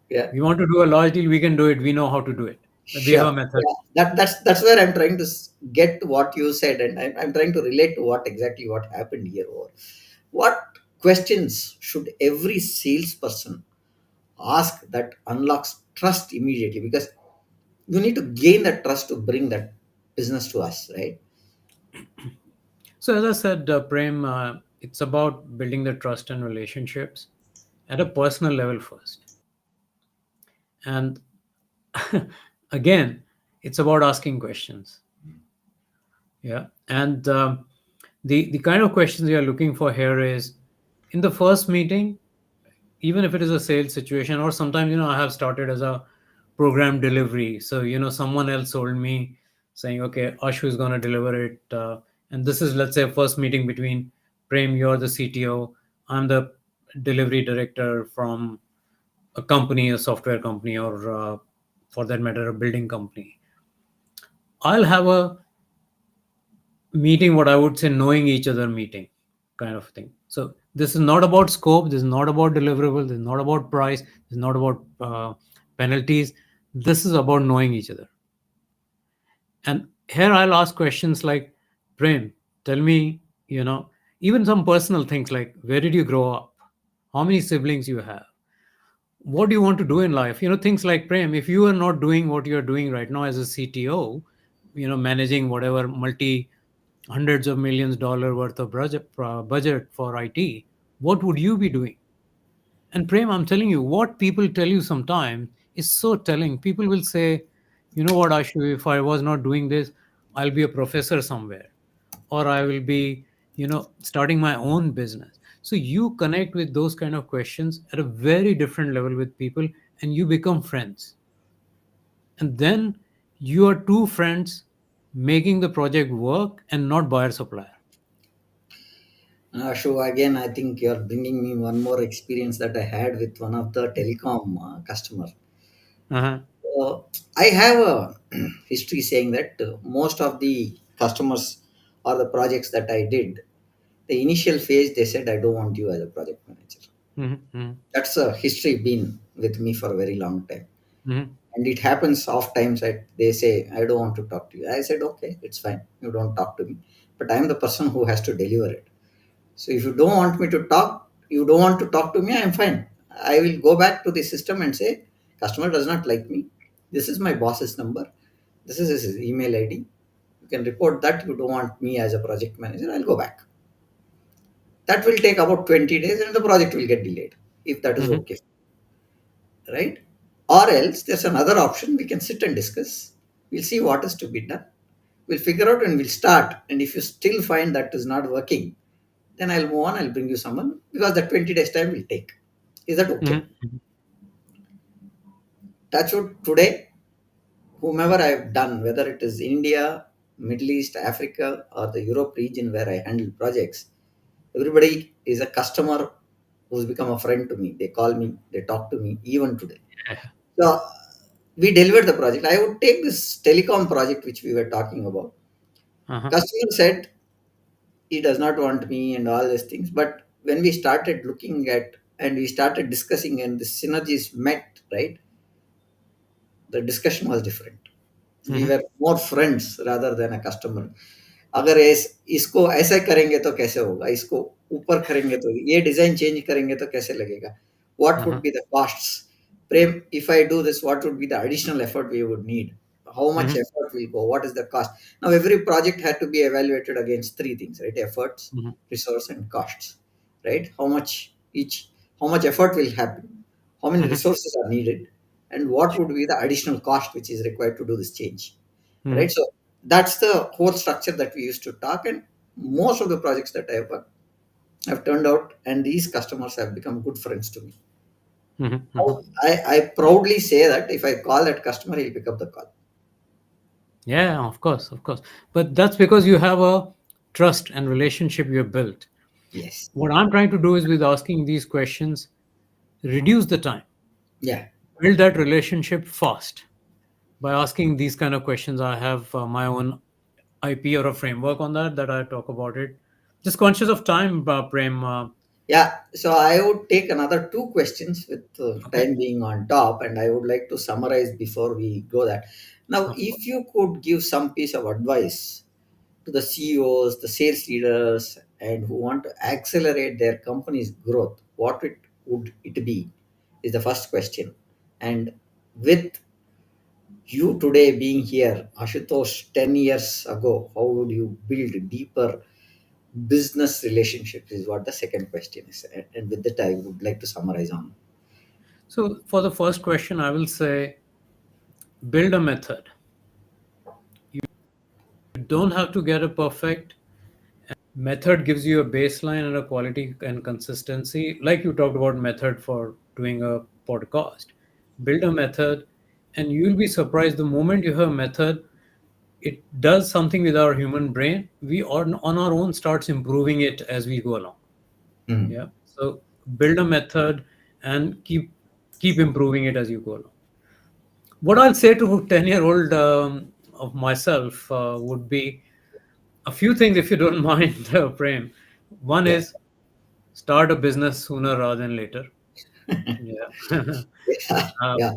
Yeah. We want to do a large deal, we can do it. We know how to do it. We have Sure. a method. Yeah. That's where I'm trying to get to what you said, and I'm trying to relate to what exactly what happened here. Or what? questions should every salesperson ask that unlocks trust immediately? Because you need to gain that trust to bring that business to us, right? So, as I said, Prem, it's about building the trust and relationships at a personal level first. And again, it's about asking questions. Yeah. And the kind of questions we are looking for here is in the first meeting, even if it is a sales situation, or sometimes, I have started as a program delivery. So, someone else told me saying, okay, Ashu is going to deliver it. And this is, let's say, a first meeting between Prem, you're the CTO, I'm the delivery director from a company, a software company, or for that matter, a building company. I'll have a meeting, what I would say, knowing each other meeting kind of thing. So this is not about scope, this is not about deliverable, this is not about price, this is not about penalties. This is about knowing each other. And here I'll ask questions like, Prem, tell me, even some personal things like, where did you grow up? How many siblings you have? What do you want to do in life? Things like, Prem, if you are not doing what you're doing right now as a CTO, managing whatever multi hundreds of millions dollar worth of budget for IT, what would you be doing? And Prem, I'm telling you, what people tell you sometimes is so telling. People will say, you know what, Ashu, if I was not doing this, I'll be a professor somewhere, or I will be, starting my own business. So you connect with those kind of questions at a very different level with people, and you become friends. And then you are two friends making the project work and not buyer supplier. So again, I think you're bringing me one more experience that I had with one of the telecom customer. Uh-huh. I have a history saying that most of the customers or the projects that I did, the initial phase they said, I don't want you as a project manager. Mm-hmm. That's a history been with me for a very long time. Mm-hmm. And it happens oft times that they say, I don't want to talk to you. I said, okay, it's fine. You don't talk to me. But I'm the person who has to deliver it. So if you don't want me to talk, you don't want to talk to me, I'm fine. I will go back to the system and say, customer does not like me. This is my boss's number. This is his email ID. You can report that you don't want me as a project manager. I'll go back. That will take about 20 days and the project will get delayed if that is Mm-hmm. okay, right? Or else there's another option. We can sit and discuss. We'll see what is to be done. We'll figure out and we'll start. And if you still find that is not working, then I'll move on. I'll bring you someone because the 20 days time will take. Is that okay? Mm-hmm. That's what today, whomever I've done, whether it is India, Middle East, Africa, or the Europe region where I handle projects, everybody is a customer who's become a friend to me. They call me, they talk to me, even today. So we delivered the project. I would take this telecom project which we were talking about. Uh-huh. Customer said he does not want me and all these things. But when we started looking at and we started discussing and the synergies met, right, the discussion was different. We Mm-hmm. were more friends rather than a customer. अगर इसको ऐसे करेंगे तो कैसे होगा, इसको ऊपर करेंगे तो ये डिजाइन चेंज करेंगे तो कैसे लगेगा, what would Uh-huh. be the costs, Prem, if I do this, what would be the additional effort we would need, how much Mm-hmm. effort will go, what is the cost. Now every project had to be evaluated against three things, right? Efforts, Mm-hmm. resource and costs, right? How much each, how much effort will happen, how many Mm-hmm. resources are needed, and what would be the additional cost which is required to do this change, right? Mm-hmm. So that's the whole structure that we used to talk, and most of the projects that I have worked have turned out, and these customers have become good friends to me. Mm-hmm. Mm-hmm. I proudly say that if I call that customer, he'll pick up the call. Yeah, of course, of course. But that's because you have a trust and relationship you have built. Yes. What I'm trying to do is with asking these questions, reduce the time, Yeah. build that relationship fast. By asking these kind of questions, I have my own IP or a framework on that I talk about it. Just conscious of time, Prem. Yeah. So I would take another two questions with Okay, time being on top, and I would like to summarize before we go that. Now, of course. if you could give some piece of advice to the CEOs, the sales leaders, and who want to accelerate their company's growth, what it would it be? Is the first question. And with you today being here, Ashutosh, 10 years ago, how would you build deeper business relationships? Is what the second question is. And with that, I would like to summarize on. So, for the first question, I will say build a method. You don't have to get it perfect. Method gives you a baseline and a quality and consistency. Like you talked about method for doing a podcast. Build a method, and you'll be surprised the moment you have a method, it does something with our human brain. We on our own starts improving it as we go along. Hmm. Yeah. So build a method and keep improving it as you go along. What I'll say to 10-year-old of myself would be a few things, if you don't mind, Prem. One Yeah. is start a business sooner rather than later. Yeah. Yeah. uh, Yeah.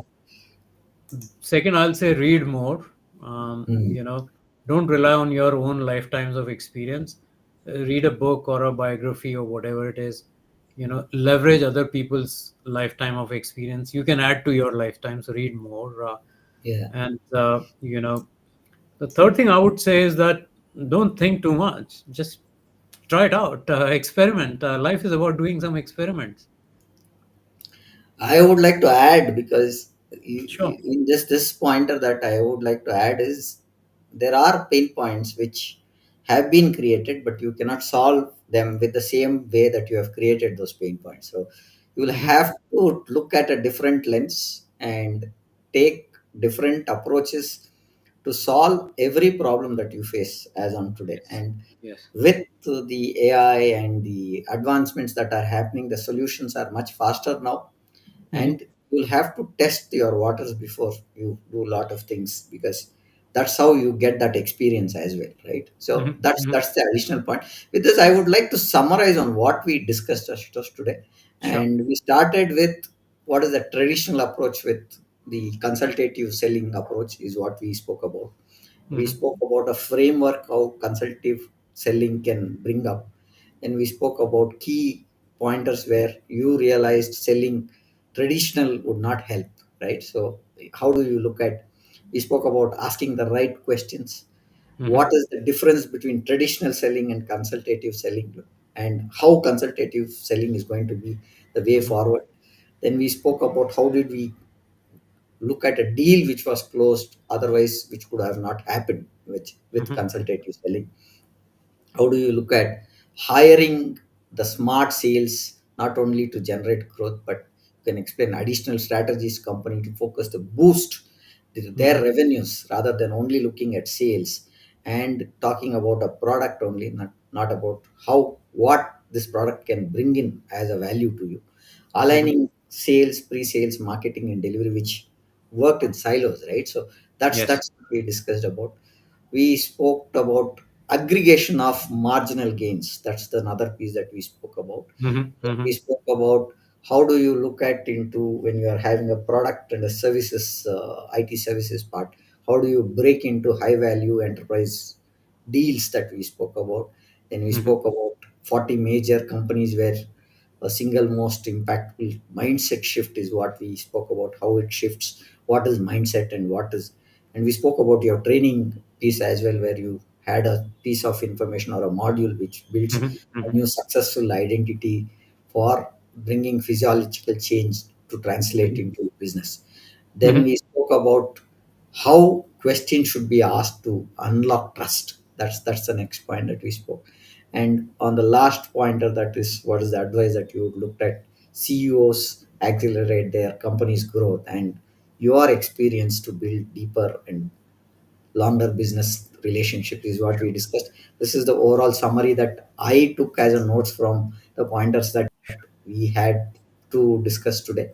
Second, I'll say read more. Hmm. Don't rely on your own lifetimes of experience. Read a book or a biography or whatever it is. Leverage other people's lifetime of experience. You can add to your lifetime, so read more. Yeah. And the third thing I would say is that don't think too much. Just try it out. Experiment. Life is about doing some experiments. I would like to add, because Sure. in just this pointer that I would like to add is, there are pain points which have been created, but you cannot solve them with the same way that you have created those pain points. So you will Hmm. have to look at a different lens and take different approaches to solve every problem that you face as on today. Yes. And Yes. with the AI and the advancements that are happening, the solutions are much faster now, Hmm. and you'll have to test your waters before you do a lot of things, because that's how you get that experience as well, right? So Hmm. Hmm. that's the additional point. With this, I would like to summarize on what we discussed, Ashutosh, today. Sure. And we started with what is the traditional approach, with the consultative selling approach is what we spoke about. We Hmm. spoke about a framework how consultative selling can bring up, and we spoke about key pointers where you realized selling traditional would not help, right? So how do you look at, we spoke about asking the right questions, Hmm. what is the difference between traditional selling and consultative selling, and how consultative selling is going to be the way Hmm. forward. Then we spoke about how did we look at a deal which was closed otherwise, which could have not happened with Hmm. consultative selling. How do you look at hiring the smart sales, not only to generate growth, but you can explain additional strategies company to focus to boost their Hmm. revenues rather than only looking at sales, and talking about a product only, not about how what this product can bring in as a value to you. Hmm. Aligning sales, pre-sales, marketing, and delivery, which worked in silos, right? So Yes. that's what we discussed about. We spoke about aggregation of marginal gains. That's the another piece that we spoke about. Hmm. We Hmm. spoke about how do you look at into when you are having a product and a services, IT services part, how do you break into high value enterprise deals that we spoke about. Then we Hmm. spoke about 40 major companies where a single most impactful mindset shift is what we spoke about, how it shifts, what is mindset and what is. And we spoke about your training piece as well, where you had a piece of information or a module which builds Hmm. a Hmm. new successful identity for bringing physiological change to translate Hmm. into business. Then Hmm. we spoke about how questions should be asked to unlock trust. That's the next point that we spoke. And on the last pointer, that is what is the advice that you looked at, CEOs accelerate their company's growth and your experience to build deeper and longer business relationship is what we Sure. discussed. This is the overall summary that I took as a notes from the pointers that we had to discuss today.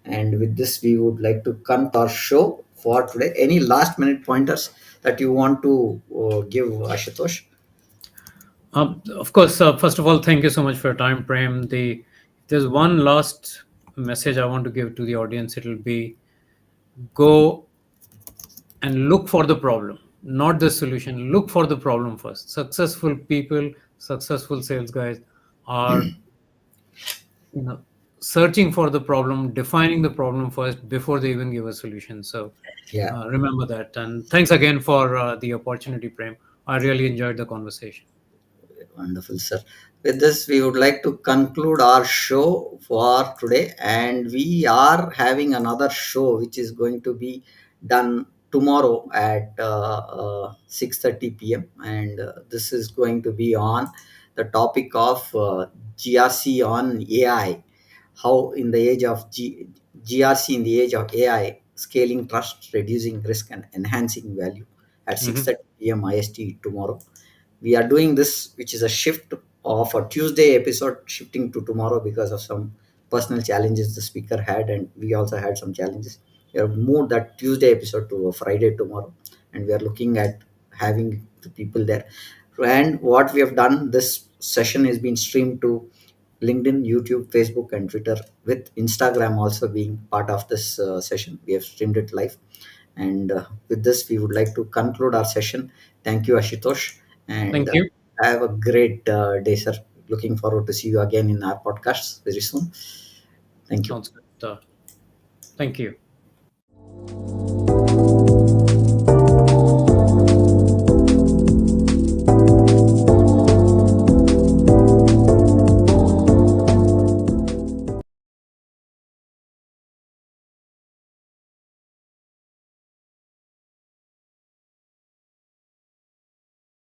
And with this, we would like to conclude our show for today. Any last minute pointers that you want to give, Ashutosh? Of course, first of all, thank you so much for your time, Prem. If there's one last message I want to give to the audience, it'll be go and look for the problem, not the solution. Look for the problem first. Successful people successful sales guys are, you know, searching for the problem, defining the problem first before they even give a solution. So Yeah. remember that. And thanks again for the opportunity, Prem. I really enjoyed the conversation. Wonderful, sir. With this, we would like to conclude our show for today, and we are having another show which is going to be done tomorrow at 6:30 p.m. And this is going to be on the topic of GRC on AI. How in the age of GRC, in the age of AI, scaling trust, reducing risk, and enhancing value at Hmm. 6:30 p.m. IST tomorrow. We are doing this, which is a shift of a Tuesday episode shifting to tomorrow because of some personal challenges the speaker had, and we also had some challenges. We have moved that Tuesday episode to a Friday tomorrow, and we are looking at having the people there. And what we have done, this session is being streamed to LinkedIn, YouTube, Facebook, and Twitter, with Instagram also being part of this session. We have streamed it live. And with this, we would like to conclude our session. Thank you, Ashutosh. And Thank you. have a great day, sir. Looking forward to see you again in our podcast very soon. Thank you. Sounds good. Thank you.